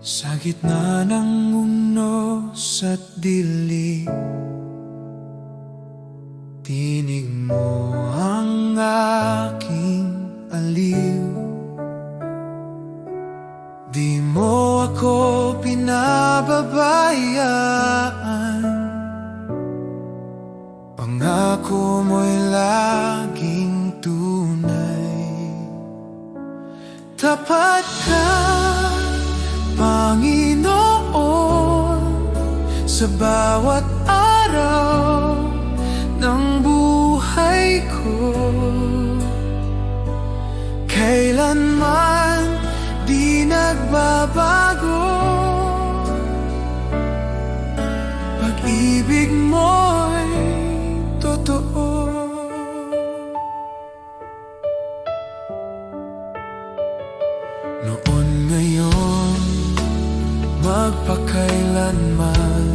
Sa gitna ng unos at dilim, tinig mo ang aking aliw. Di mo ako pinababayaan, pangako mo'y laging tunay. Tapat ka, Panginoon, sa bawat araw ng buhay ko. Kailanman di nagbabago, pag-ibig mo'y totoo. Noon, ngayon, magpakailanman,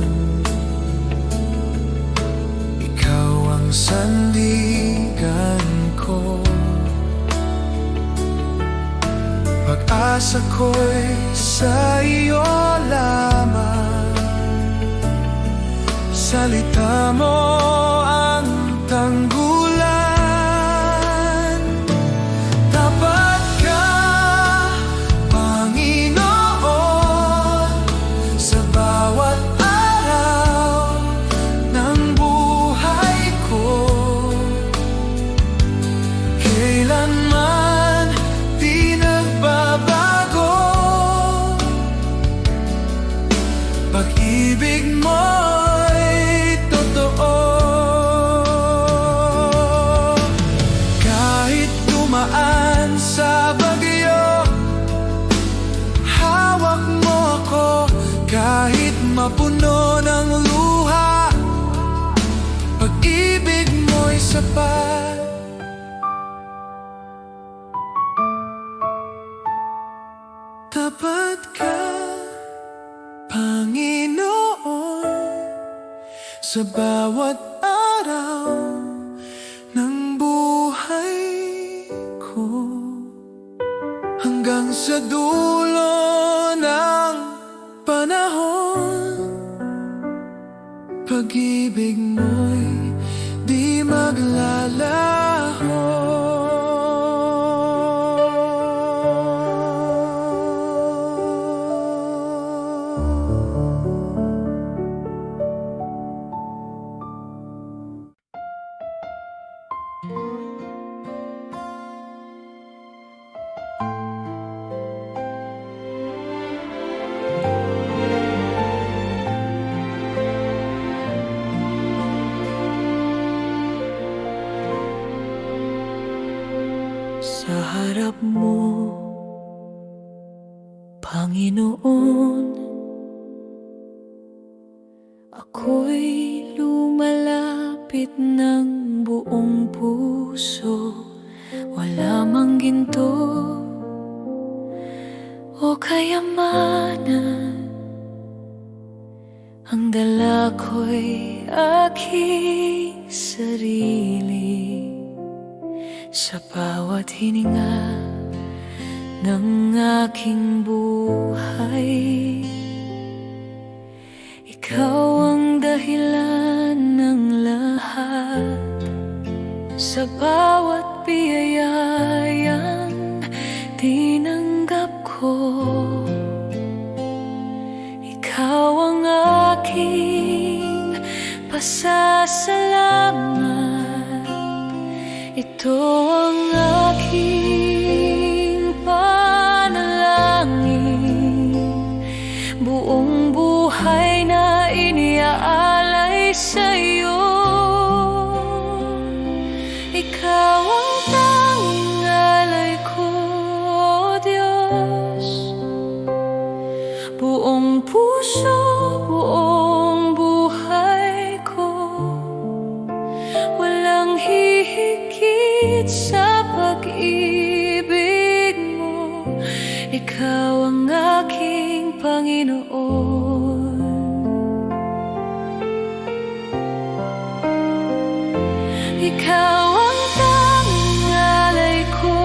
ikaw ang sandigan ko. Pag-asa ko'y sa iyo lamang, salita mo ang tanggulan. Tapat ka, Panginoon, sa bawat araw ng buhay ko. Kailanman di nagbabago, pag-ibig mo'y totoo. Kahit dumaan sa bagyo, hawak mo ako. Kahit mapuno ng luha, pag-ibig mo'y sapat. Tapat ka, Panginoon, sa bawat araw ng buhay ko. Hanggang sa dulo ng panahon, pag-ibig mo'y di maglalaho. Sa harap mo, Panginoon, ako'y lumalapit ng buong puso. Wala mang ginto o kayamanan, ang dala ko'y aking sarili. Sa bawat hininga ng aking buhay, ikaw ang dahilan ng lahat. Sa bawat biyayang tinanggap ko, ikaw ang aking pasasalamat. Ito ang aking panalangin, buong buhay na iniaalay sa'yo. Ikaw ang tanging alay ko, Diyos. Buong puso, buong buhay ko, walang hihigit sa pag-ibig mo. Ikaw ang aking Panginoon. Ikaw ang tanging alay ko,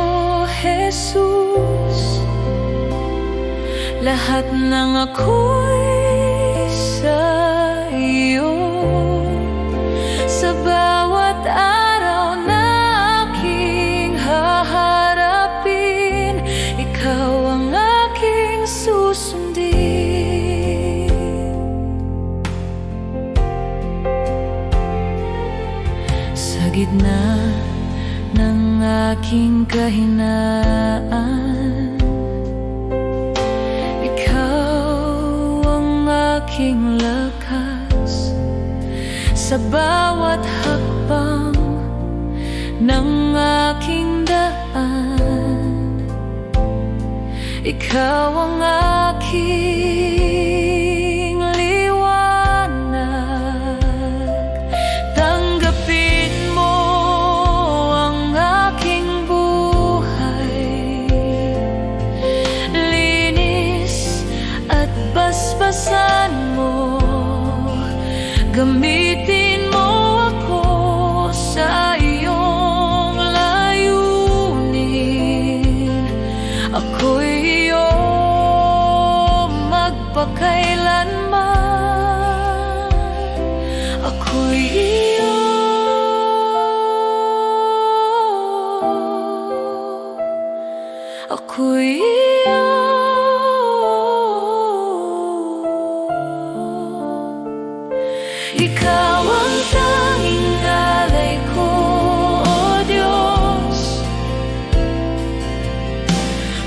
Jesus. lahat ng ako'y sa iyo. Sa bawat araw na aking haharapin, ikaw ang aking susundin. Sa gitna ng aking kahinaan, aking lakas. Sa bawat hakbang ng aking daan, ikaw ang aking liwanag. Tanggapin mo ang aking buhay, linis at basbasan mo. Gamitin mo ako sa iyong layunin. Ako'y iyo magpakailanman. Ako'y iyo. Ako'y iyo. Ikaw ang tanging alay ko, O Diyos.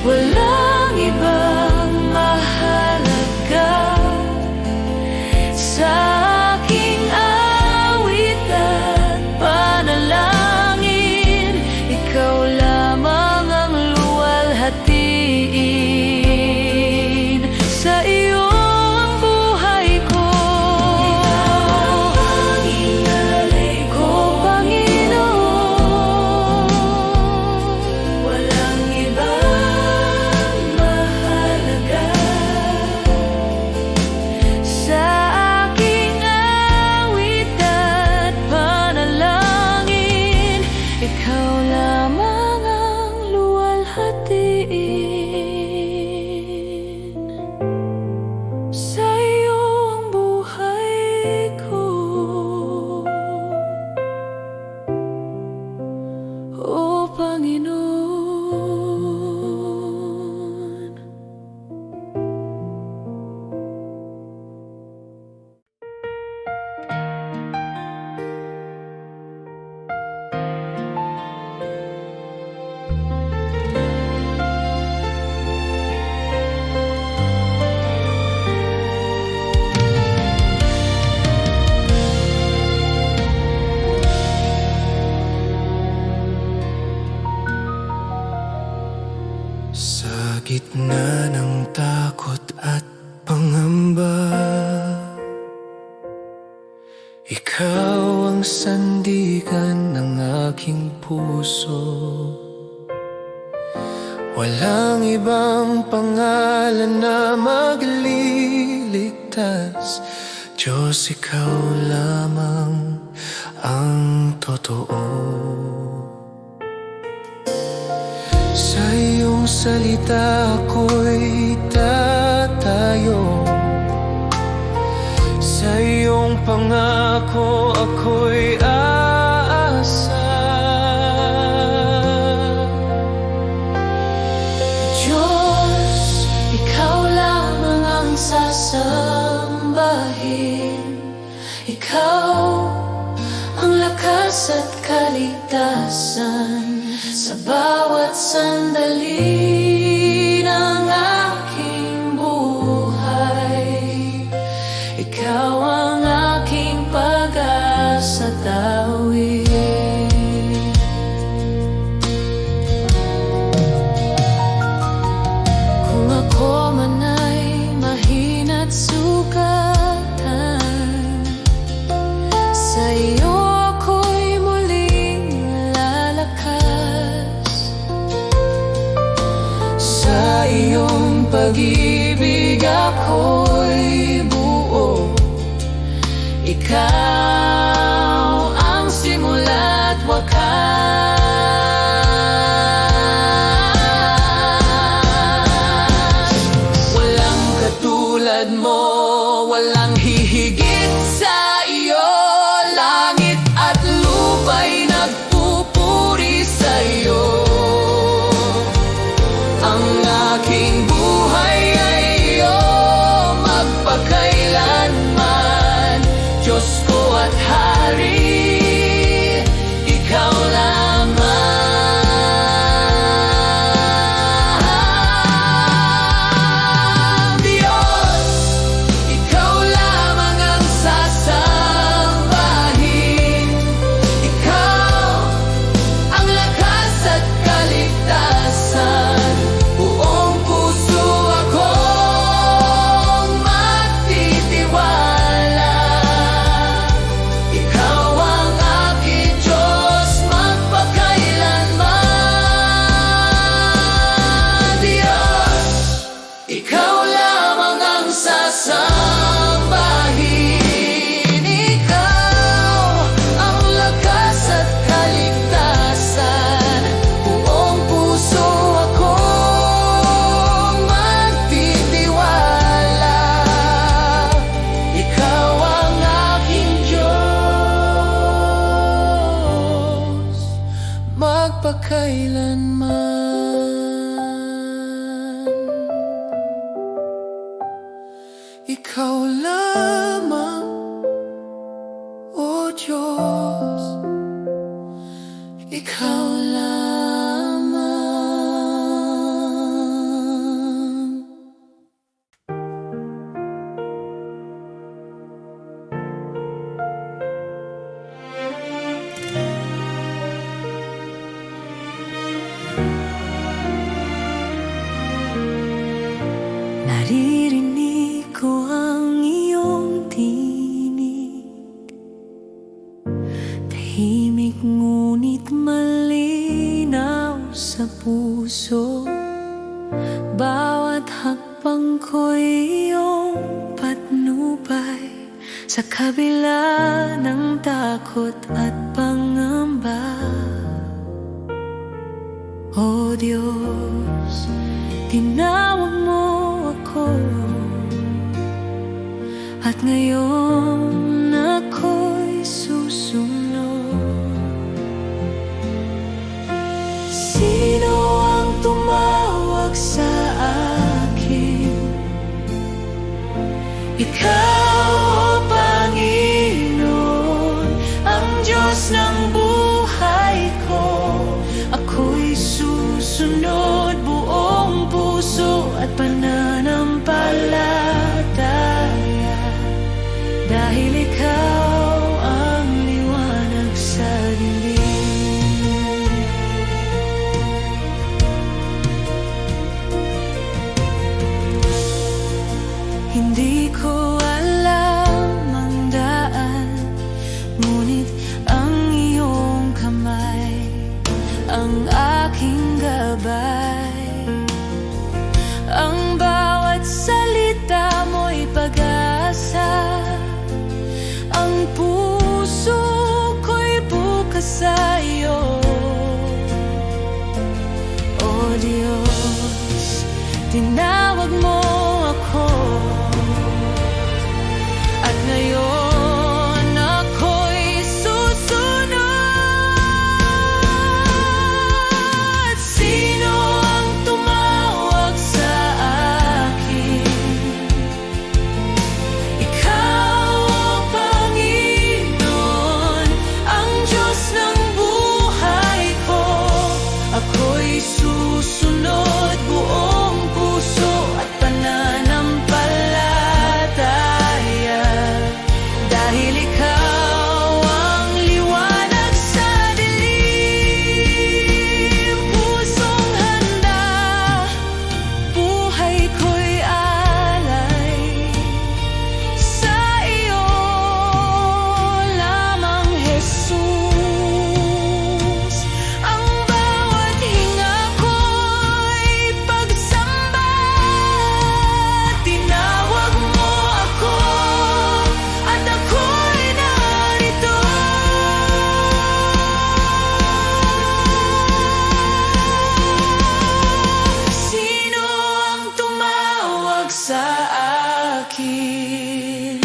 Walang ibang mahalaga sa aking awit at panalangin. Ikaw lamang ang luwalhatiin. Sa iyo sa gitna ng takot at pangamba, ikaw ang sandigan ng aking puso. Walang ibang pangalan na magliligtas, Diyos, ikaw lamang ang totoo. Sa iyong salita ako'y tatayo, sa iyong pangako ako'y aasa. Diyos, ikaw lamang ang sasambahin. Ikaw ang lakas at kaligtasan sa bawat sandali ng aking buhay. Ikaw ang aking pag-asa tawid. Kung ako man ay mahina't sugatan, sa iyo ako'y muling lalakas. Sa iyong pag-ibig ako'y buo. Ikaw ang simula't wakas. Walang ikaw lamang, O Diyos, ikaw lamang. Naririnig ko ang iyong tinig, tahimik ngunit malinaw sa puso. Bawat hakbang ko'y iyong patnubay, sa kabila ng takot at pangamba. O Diyos, tinawag mo ako, at ngayon ako'y susunod. Sino ang tumawag sa akin? Ikaw, O Panginoon, ang Diyos ng buhay ko. Ako'y susunod buong puso at pananampalataya, dahil ikaw ang liwanag sa dilim. Hindi ko alam ang daan, ngunit ang iyong kamay ang aking gabay. Ang bawat salita mo'y pag-asa, ang puso ko'y bukas sa iyo. O Diyos, tinawag mo ako, at ngayon ako'y susunod. Sino ang tumawag sa akin? Ikaw, O Panginoon, ang Diyos ng buhay ko. Ako'y susunod buong puso at pananampalataya, dahil ikaw ang liwanag sa dilim. Pusong handa, buhay ko'y alay sa iyo lamang, Jesus. Ang bawat hinga ko'y pagsamba, tinawag mo ako, at ako'y narito. Sino ang tumawag sa akin?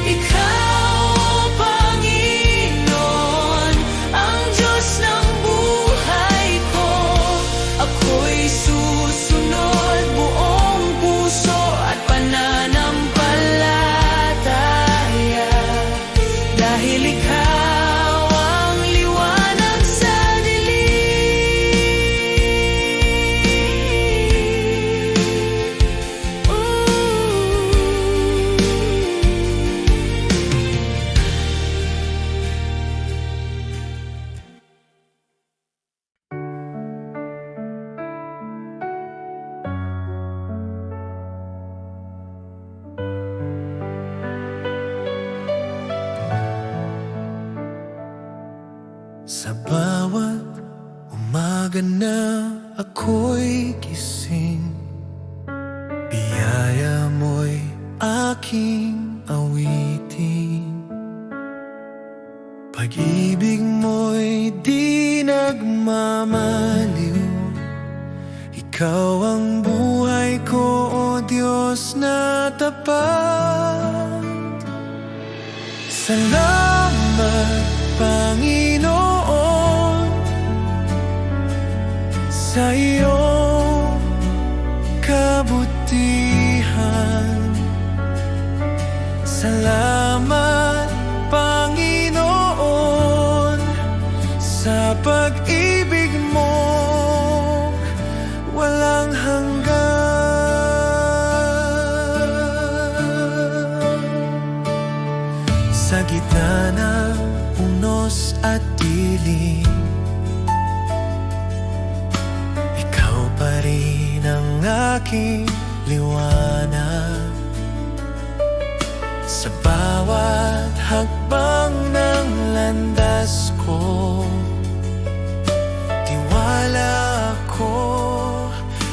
Ikaw, O Panginoon, ang Diyos ng buhay ko. Ako'y susunod buong puso at pananampalataya, dahil ikaw ang liwanag sa dilim. Sa bawat umaga na ako'y gising, biyaya mo'y aking awitin. Pag-ibig mo'y di nagmamaliw, ikaw ang buhay ko, O Diyos na tapat. Salamat, Panginoon, sa iyong kabutihan. Salamat, Panginoon, sa pag-ibig mo walang hanggan. Sa gitna ng unos at dilim, ikaw pa rin ang aking liwanag. Sa bawat hakbang ng landas ko, tiwala ako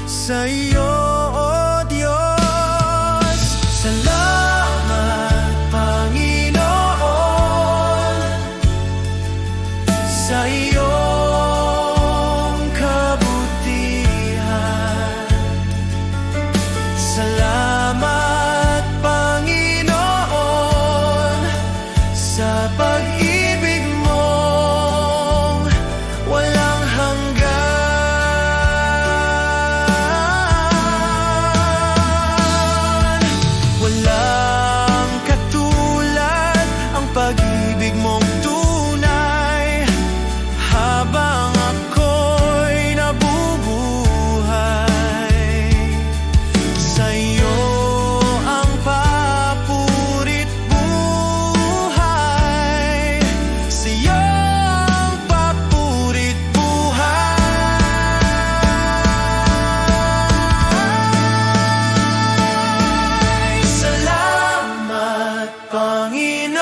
sa iyo, O Diyos. Salamat, Panginoon, sa iyong kabutihan. Salamat, Panginoon, sa pag-ibig mong walang hanggan. Walang katulad ang pag-ibig mong tunay. Habang ako'y nabubuhay, sa iyo ang papurit buhay. Sa iyo ang papurit buhay. Salamat, Panginoon,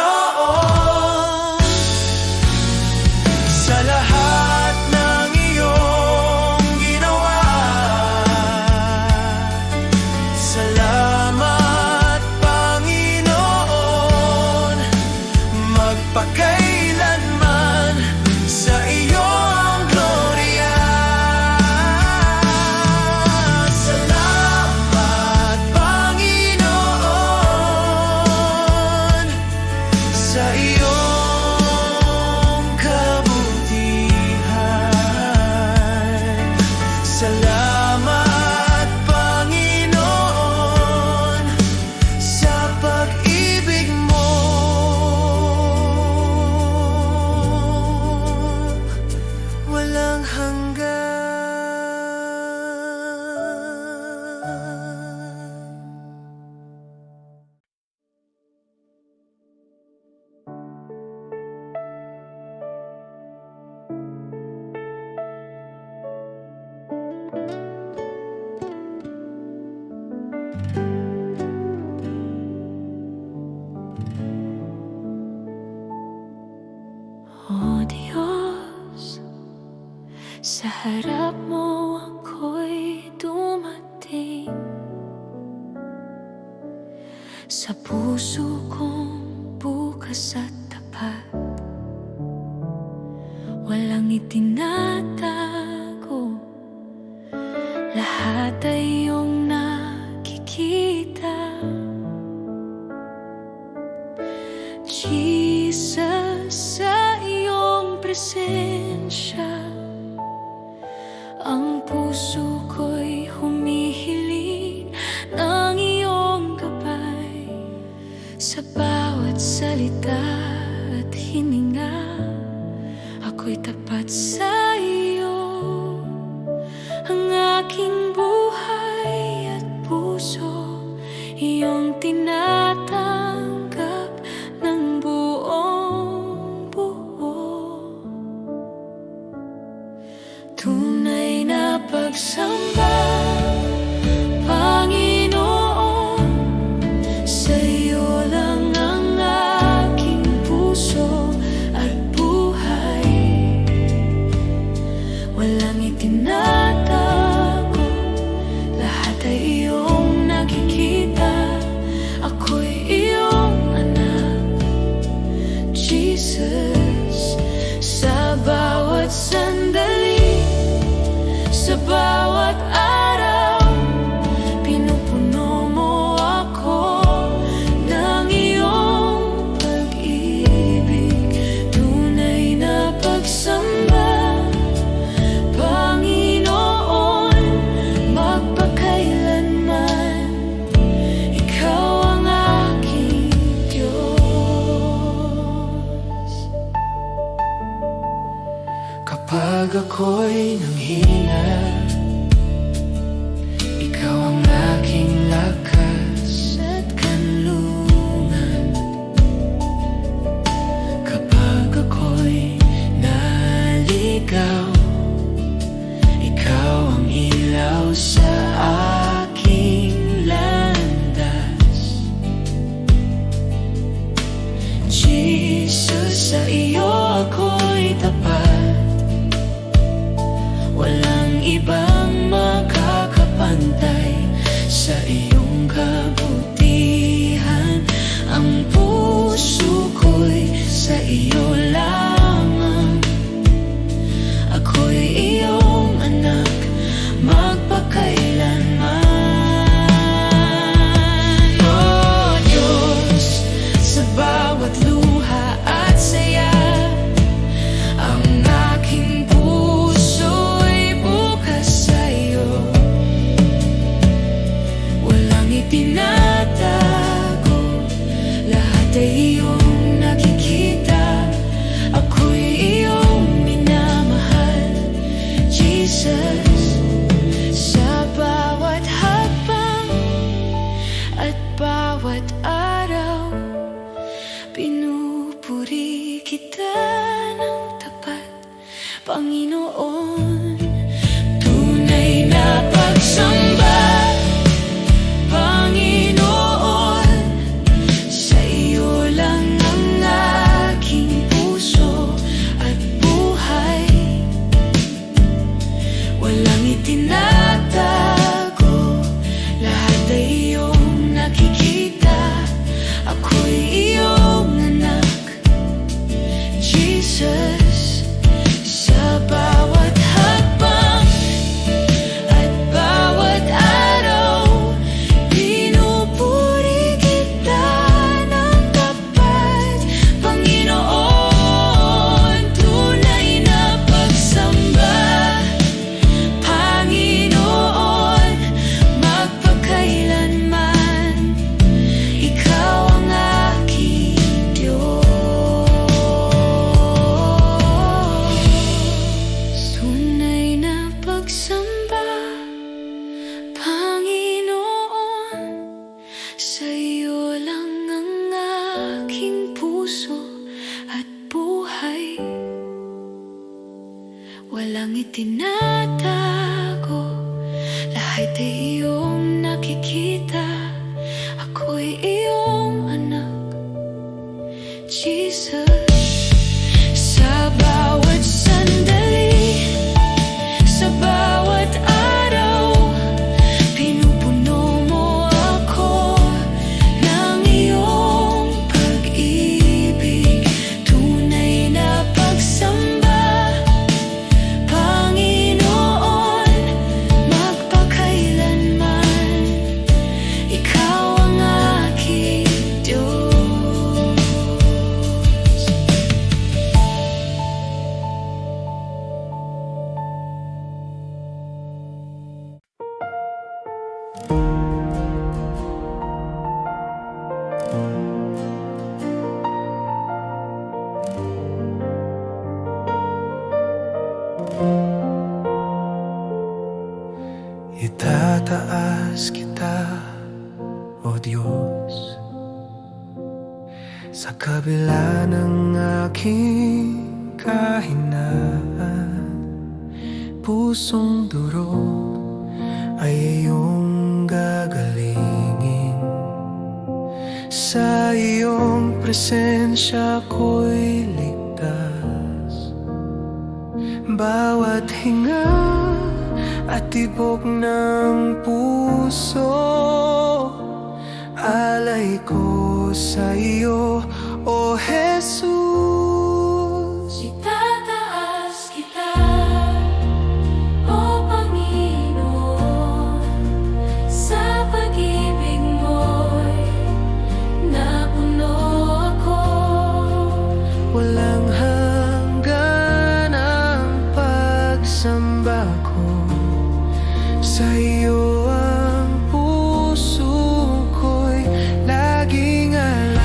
sa lahat ng iyong ginawa. Salamat, Panginoon, magpakailanman sa iyong glorya. Salamat, Panginoon, sa iyong kabutihan. Salamat, Panginoon, sa pag-ibig mo walang hanggan. O Diyos, sa harap mo ako'y dumating. Sa puso kong bukas at tapat, walang itinatago, lahat ay iyong nakikita. Jesus, sa iyong presensya, ang puso ko'y humihiling ng iyong gabay. Sa bawat salita at hininga, ako'y tapat sa iyo. Ang aking buhay at puso, iyong tinatanggap ng buong buo. Tunay na pagsamba, Panginoon, sa iyo lang ang aking puso at buhay. Walang itinatago, lahat ay iyong nakikita. ako'y nanghina, ikaw ang aking lakas at kanlungan. Kapag ako'y naligaw, ikaw ang ilaw sa aking landas. Jesus, sa iyo ako'y tapat, walang ibang makakapantay sa iyong kabutihan. Ang puso ko'y sa iyo lamang, ako'y iyong anak magpakailanman. Oh Diyos, sa bawat luha at saya, ang aking puso'y bukas sa iyo. Walang itinatago, lahat ay iyong nakikita. Ako'y iyong minamahal, Jesus. Sa bawat hakbang at bawat araw, pinupuri kita ng tapat, Panginoon. Tunay na pagsamba, Panginoon, sa iyo lang ang aking puso at buhay. Walang itinatago, lahat ay iyong nakikita. Ako'y iyong anak, Jesus. Sa bawat hakbang at bawat araw, pinupuri kita ng tapat, Panginoon. Tunay na pagsamba, Panginoon, magpakailanman, ikaw ang aking Diyos. Tunay na pagsamba, Panginoon, sa iyo lang ang aking puso at buhay. Walang itinatago, lahat ay iyong nakikita. Ako'y iyong anak, Jesus. Sa bawat sandali, sa bawat araw, pinupuno mo ako ng iyong pag-ibig. Tunay na pagsamba, Panginoon, magpakailanman, ikaw ang aking Diyos. Itataas kita, O Diyos, sa kabila ng aking kahinaan. Pusong durog ay iyong gagalingin. Sa iyong presensya ko'y ligtas. Bawat hinga at tibok ng puso, alay ko sa iyo, O Jesus. Itataas kita, O Panginoon, sa pag-ibig mo'y napuno ako. Walang hanggan ang pagsamba ko, sa iyo ang puso ko'y laging alay.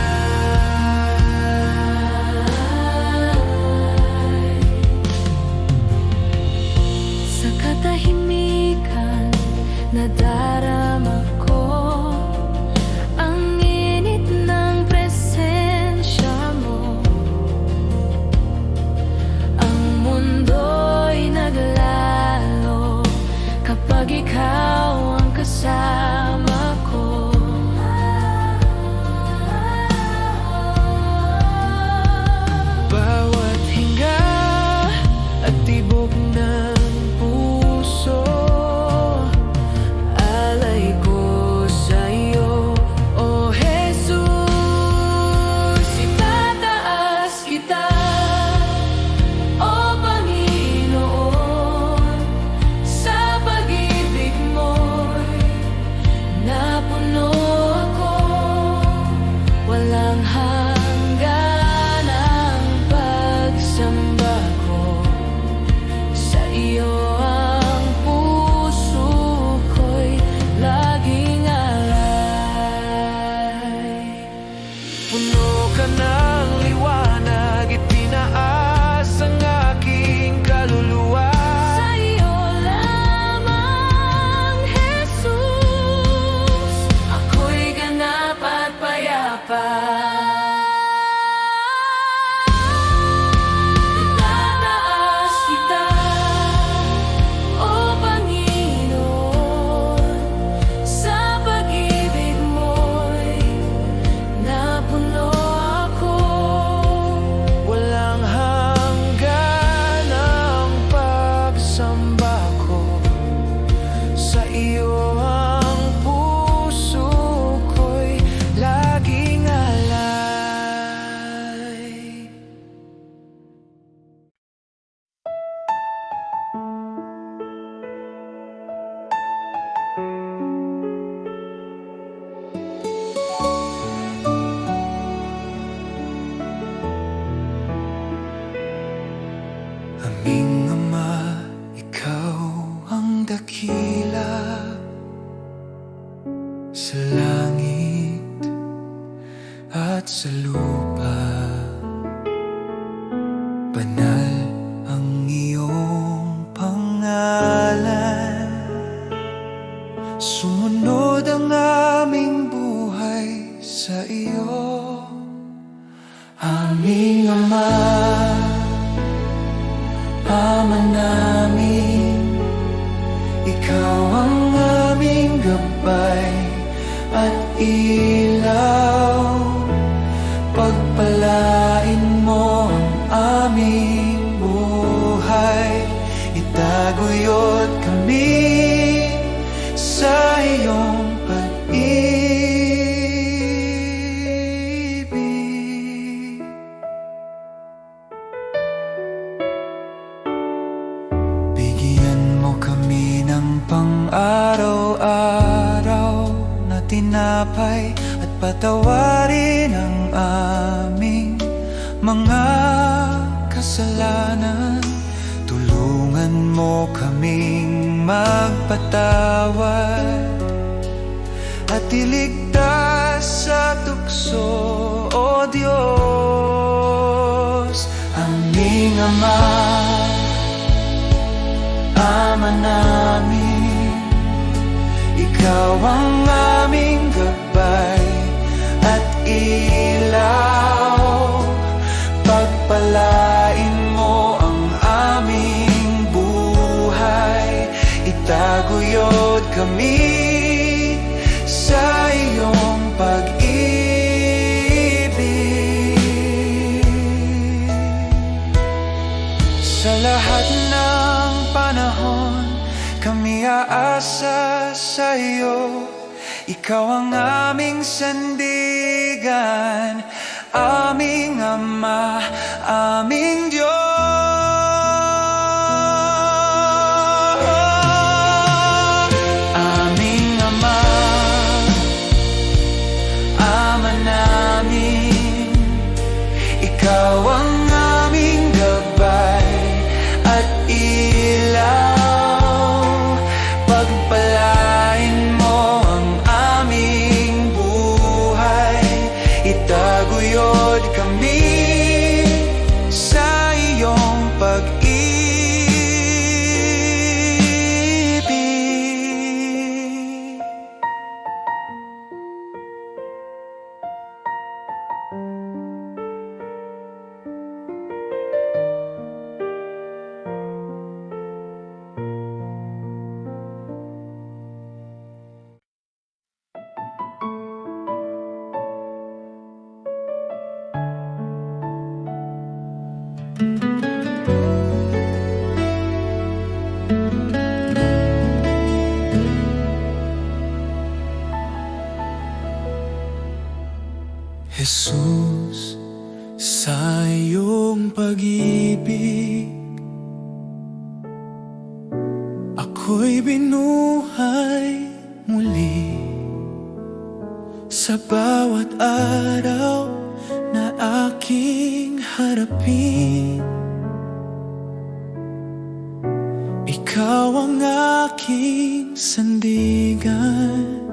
sa langit at sa lupa. Banal ang iyong pangalan, sumunod ang aming buhay sa iyo. Aming Ama, Ama namin, ikaw ang aming gabay at ilaw. Pagpalain mo ang aming buhay, itaguyod kami sa iyong pag-ibig. Bigyan mo kami ng pang-araw-araw na tinapay at patawarin ang aming mga kasalanan. Tulungan mo kaming magpatawad at iligtas sa tukso, O Diyos. Aming Ama, Ama namin, ikaw ang aming gabay at ilaw. Pagpalain mo ang aming buhay, itaguyod kami sa iyong pag-ibig. Sa lahat ng panahon, kami aasa sa iyo. Ikaw ang aming sandigan, aming Ama, aming Diyos. Aming Ama, Ama namin, ikaw ang aming gabay at ilaw. Pagpalain mo ang aming buhay, itaguyod kami sa iyong pag-ibig. Jesus, sa iyong pag-ibig, ako'y binuhay muli. Sa bawat araw na aking harapin, ikaw ang aking sandigan.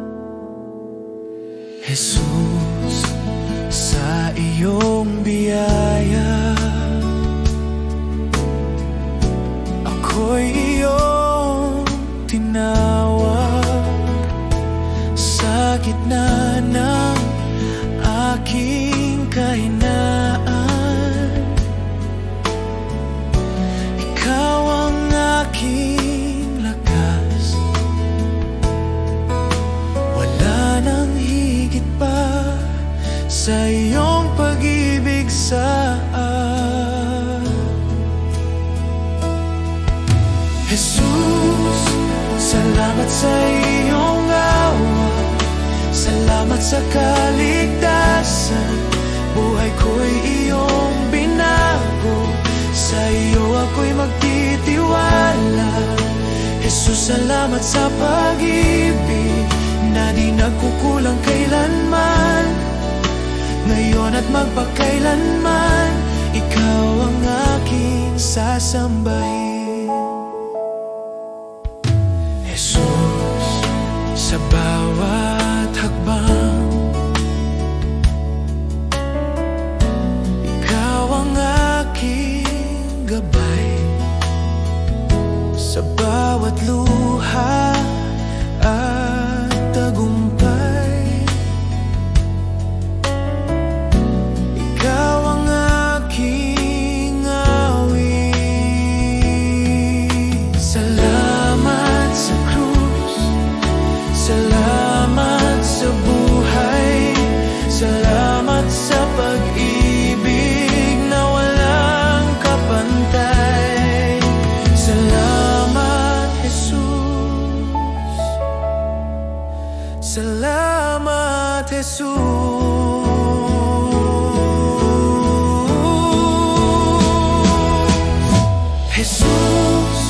Jesus, sa iyong biyaya, ako'y iyong tinawag. Sa gitna ng aking kahinaan, ikaw ang aking lakas. Wala nang higit pa sa iyong pag-ibig sa Jesus, salamat sa iyong awa, salamat sa kaligtasan. Buhay ko'y iyong binago, sa iyo ako'y magtitiwala. Jesus, salamat sa pag-ibig na di nagkukulang kailanman. Ngayon at magpakailanman, ikaw ang aking sasambahin. Jesus, sa bawat Salamat, Jesus. Jesus,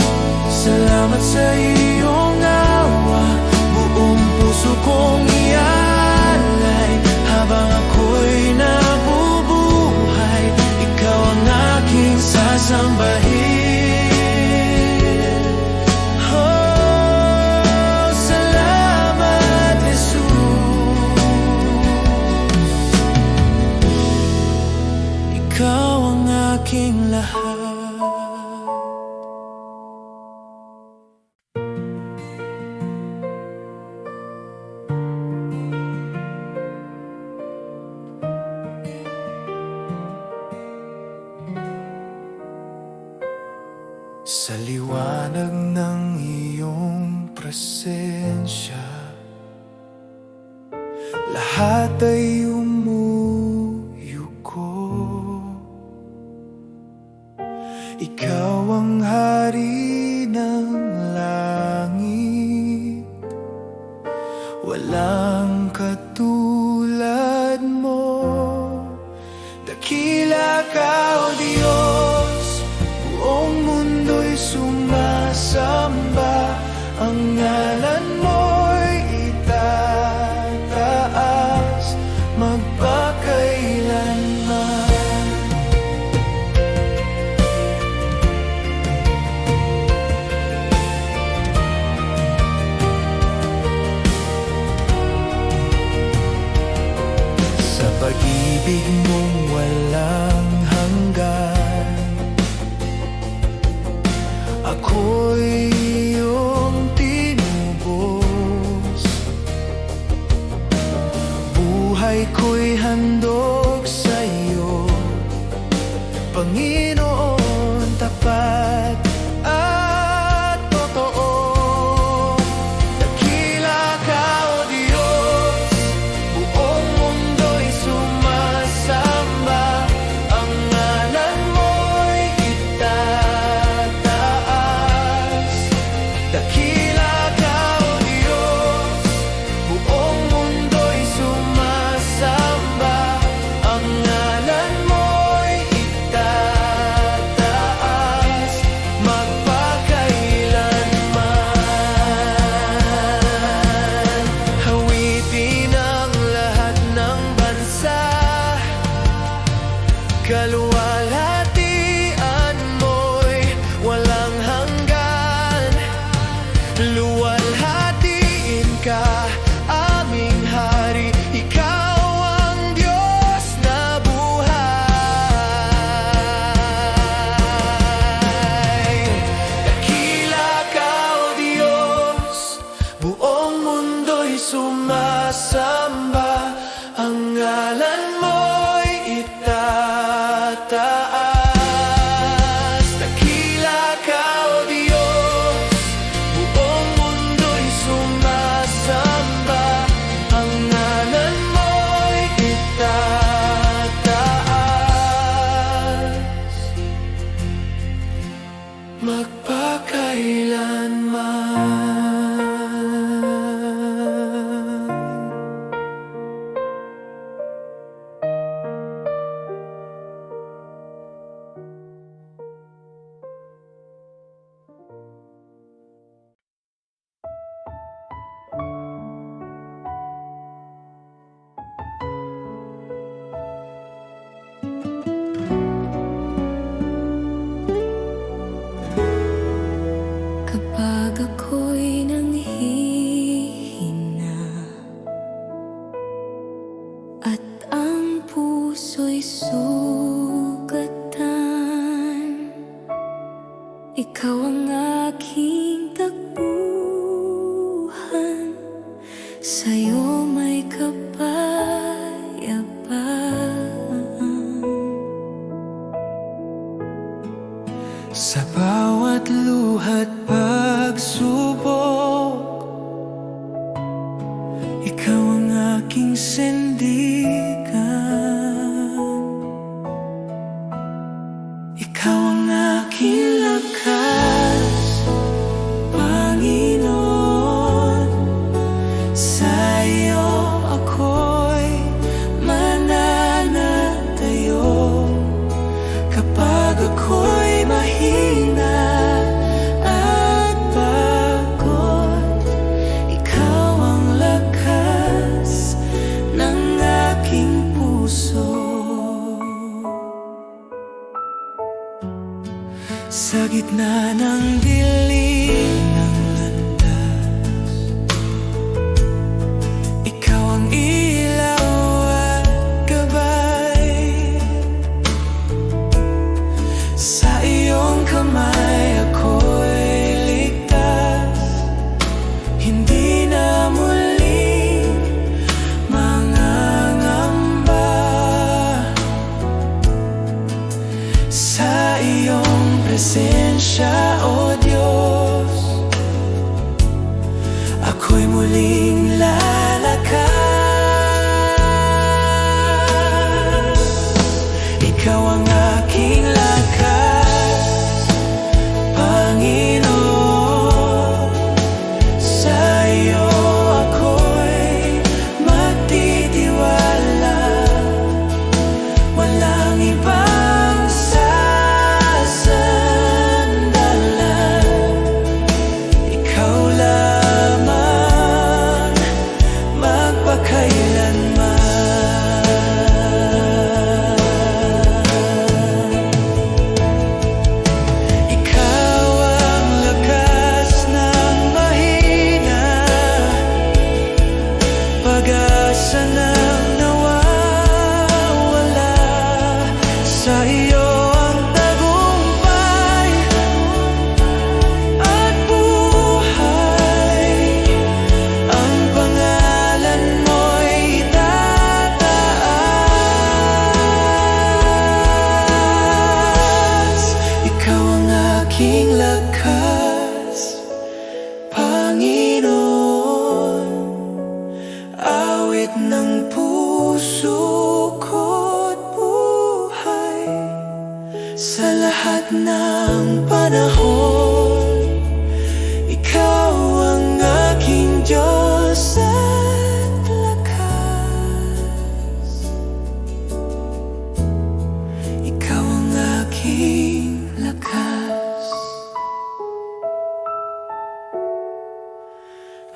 salamat sa iyong awa. Buong puso kong ialay. Habang ako'y nabubuhay, ikaw ang aking sasambahin. Oh, salamat, Jesus. Ikaw ang aking lahat. Sa liwanag ng iyong presensya, lahat ay umuyuko. Ikaw ang hari ng langit, walang katulad mo. Dakila ka, O Diyos, buong mundo'y sumasamba. Ang ngalan mo'y itataas magpakailanman. Sa pag-ibig mong walang hanggan, ako'y iyong tinubos. Buhay ko'y handog sa iyo, Panginoon, tapat at totoo. Dakila ka, O Diyos, buong mundo'y sumasamba. Ang ngalan mo'y itataas. Dakila ka, O Diyos, buong mundo'y sumasamba. Ang ngalan mo'y itataas magpakailanman. Hawitin ang lahat ng bansa, kaluwalhatian mo'y walang hanggan. Luwalhatiin ka, aming hari. Ikaw ang Diyos na buhay. Dakila ka, O Diyos, buong mundo'y sumasamba. Ang ngalan mo'y itataas. Dakila ka, O Diyos, buong mundo'y sumasamba. Ang ngalan mo'y itataas magpakailanman. Kapag ako'y nanghihina at ang puso'y sugatan, ikaw ang aking takbuhan. Sa'yo may kapayapaan. Sa bawat luha't pagsubok, ikaw ang aking sandigan. Ikaw ang aking lakas, Panginoon. Sa iyo gitna ng dilim ng landas, ikaw ang ilaw at gabay. Sa iyong kamay ako'y ligtas, hindi na muling mangangamba. Sa iyong presensya, O Diyos, ako'y muling lalakas. Ikaw ang aking lakas, Panginoon. Sa iyo ako'y magtitiwala, walang ibang sasandalan. Ikaw lamang magpakailanman. Ikaw ang lakas ng mahina, pag-asa ng nawawala. Sa iyo ang tagumpay at buhay, ang pangalan mo'y itataas. Ikaw ang aking lakas, Panginoon. Awit ng puso ko't buhay, sa lahat ng panahon. Ikaw ang aking Diyos at lakas. Ikaw ang aking lakas,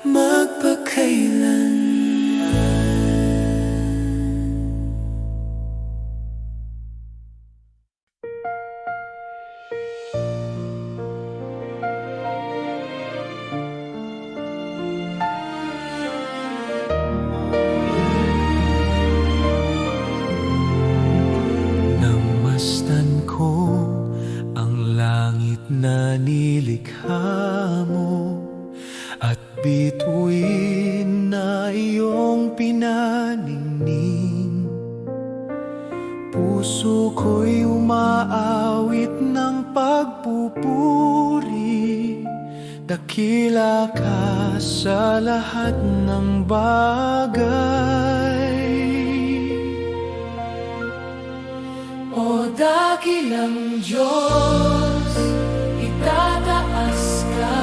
magpakailanman. Namastan ko ang langit na nilikha mo, at bituin na iyong pinaningning. Puso ko'y umaawit ng pagpupuri, dakila ka sa lahat ng bagay. O dakilang Diyos, itataas ka,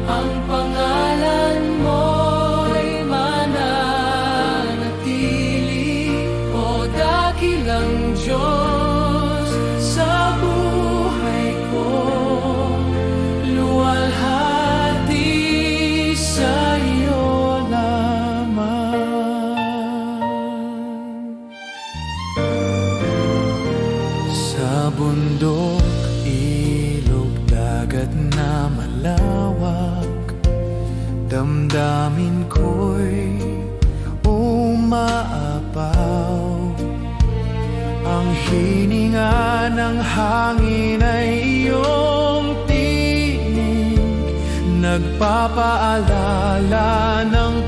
ang pangalan mo'y mananatili. O dakilang Diyos, sa buhay ko, luwalhati sa iyo lamang. Sa bundok, ilog, dagat na malawak, damdamin ko'y umaapaw. Ang hininga ng hangin ay iyong tinig, nagpapaalala ng